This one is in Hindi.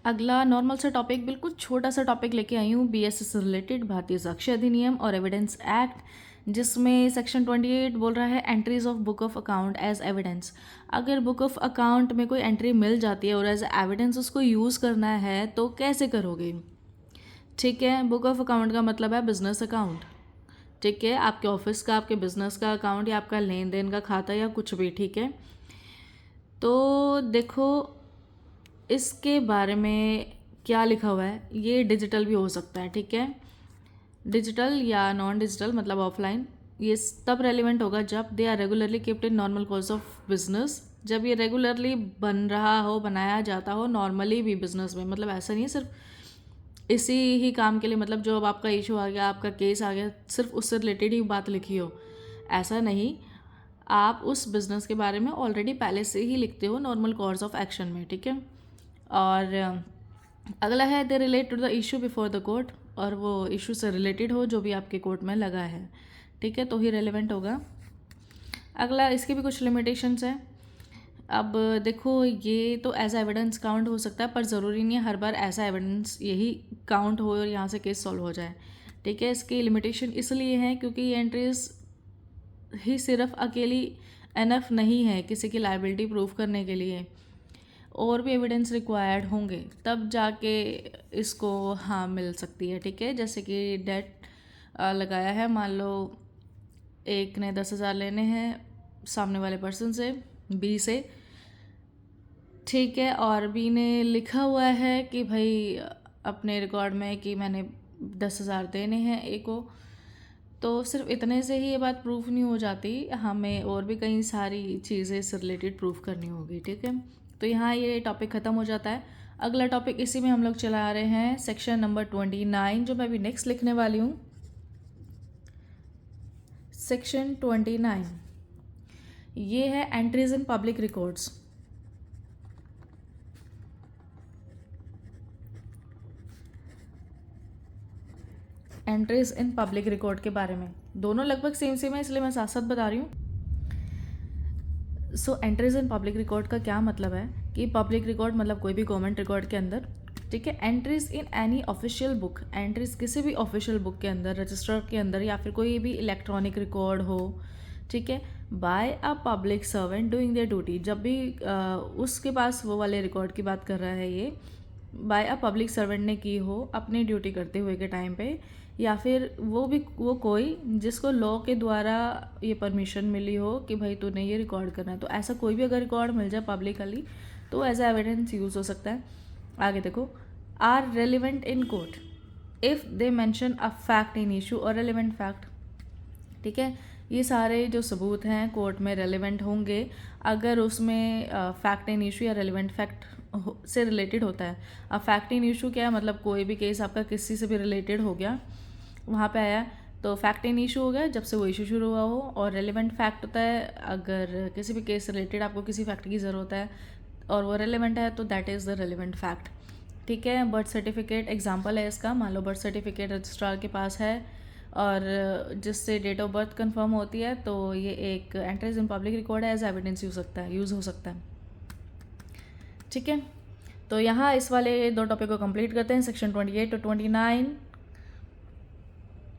अगला नॉर्मल सा टॉपिक, बिल्कुल छोटा सा टॉपिक लेके आई हूँ बीएसए से रिलेटेड, भारतीय साक्ष्य अधिनियम और एविडेंस एक्ट, जिसमें सेक्शन 28 बोल रहा है entries of book of account as evidence. अगर बुक ऑफ अकाउंट में कोई एंट्री मिल जाती है और एज एविडेंस उसको यूज़ करना है तो कैसे करोगे? ठीक है, बुक ऑफ अकाउंट का मतलब है बिजनेस अकाउंट। ठीक है, आपके ऑफिस का, आपके बिजनेस का अकाउंट या आपका लेन देन का खाता या कुछ भी। ठीक है, तो देखो इसके बारे में क्या लिखा हुआ है, ये डिजिटल भी हो सकता है। ठीक है, डिजिटल या नॉन डिजिटल मतलब ऑफलाइन, ये तब रेलिवेंट होगा जब they are regularly kept in normal course of business, जब ये रेगुलरली बन रहा हो, बनाया जाता हो नॉर्मली भी बिजनेस में। मतलब ऐसा नहीं है सिर्फ इसी ही काम के लिए, मतलब जो अब आपका इशू आ गया, आपका केस आ गया, सिर्फ उससे रिलेटेड ही बात लिखी हो, ऐसा नहीं। आप उस बिज़नेस के बारे में ऑलरेडी पहले से ही लिखते हो नॉर्मल कोर्स ऑफ एक्शन में। ठीक है, और अगला है they relate to the issue before the court, और वो इशू से रिलेटेड हो जो भी आपके कोर्ट में लगा है। ठीक है, तो ही रेलेवेंट होगा। अगला, इसके भी कुछ लिमिटेशंस हैं। अब देखो, ये तो एज एविडेंस काउंट हो सकता है, पर ज़रूरी नहीं है हर बार ऐसा एविडेंस यही काउंट हो और यहाँ से केस सॉल्व हो जाए। ठीक है, इसकी लिमिटेशन इसलिए है क्योंकि ये एंट्रीज ही सिर्फ अकेली एनफ नहीं है किसी की लाइबिलिटी प्रूफ करने के लिए, और भी एविडेंस रिक्वायर्ड होंगे तब जाके इसको हाँ मिल सकती है। ठीक है, जैसे कि डेट लगाया है, मान लो एक ने 10,000 लेने हैं सामने वाले पर्सन से, बी से। ठीक है, और बी ने लिखा हुआ है कि भाई अपने रिकॉर्ड में कि मैंने 10,000 देने हैं ए को, तो सिर्फ इतने से ही ये बात प्रूफ नहीं हो जाती, हमें और भी कई सारी चीज़ें इससे रिलेटेड प्रूफ करनी होगी। ठीक है, तो यहाँ ये टॉपिक ख़त्म हो जाता है। अगला टॉपिक इसी में हम लोग चला रहे हैं, सेक्शन नंबर 29, जो मैं अभी नेक्स्ट लिखने वाली हूँ। सेक्शन 29 ये है entries in public records. Entries in public record के बारे में, दोनों लगभग सेम सेम है इसलिए मैं साथ साथ बता रही हूँ। सो एंट्रीज इन पब्लिक रिकॉर्ड का क्या मतलब है कि पब्लिक रिकॉर्ड मतलब कोई भी गवर्नमेंट रिकॉर्ड के अंदर। ठीक है, entries in any official book, entries किसी भी ऑफिशियल बुक के अंदर, रजिस्टर के अंदर, या फिर कोई भी इलेक्ट्रॉनिक रिकॉर्ड हो। ठीक है, by a public servant doing their duty, जब भी उसके पास वो वाले रिकॉर्ड की बात कर रहा है ये, बाय अ पब्लिक सर्वेंट ने की हो अपनी ड्यूटी करते हुए के टाइम पे, या फिर वो कोई जिसको लॉ के द्वारा ये परमिशन मिली हो कि भाई तूने ये रिकॉर्ड करना है, तो ऐसा कोई भी अगर रिकॉर्ड मिल जाए पब्लिकली तो एज एविडेंस यूज़ हो सकता है। आगे देखो, are relevant in court if they mention a fact in issue और रेलिवेंट फैक्ट। ठीक है, ये सारे जो सबूत हैं कोर्ट में रेलिवेंट होंगे अगर उसमें फैक्ट इन इशू या रेलिवेंट फैक्ट से रिलेटेड होता है। अब फैक्ट इन इशू क्या है, मतलब कोई भी केस आपका किसी से भी रिलेटेड हो गया, वहाँ पे आया तो फैक्ट इन इशू हो गया जब से वो इशू शुरू हुआ हो। और रेलिवेंट फैक्ट होता है अगर किसी भी केस से रिलेटेड आपको किसी फैक्ट की ज़रूरत है और वो रेलिवेंट है तो that is the relevant fact. ठीक है, बर्थ सर्टिफिकेट एग्जांपल है इसका। मान लो बर्थ सर्टिफिकेट रजिस्ट्रार के पास है और जिससे डेट ऑफ बर्थ कंफर्म होती है, तो ये एक एंट्रीज इन पब्लिक रिकॉर्ड है, एज एविडेंस यूज़ हो सकता है। ठीक है, तो यहाँ इस वाले दो टॉपिक को कंप्लीट करते हैं, सेक्शन 28 और 29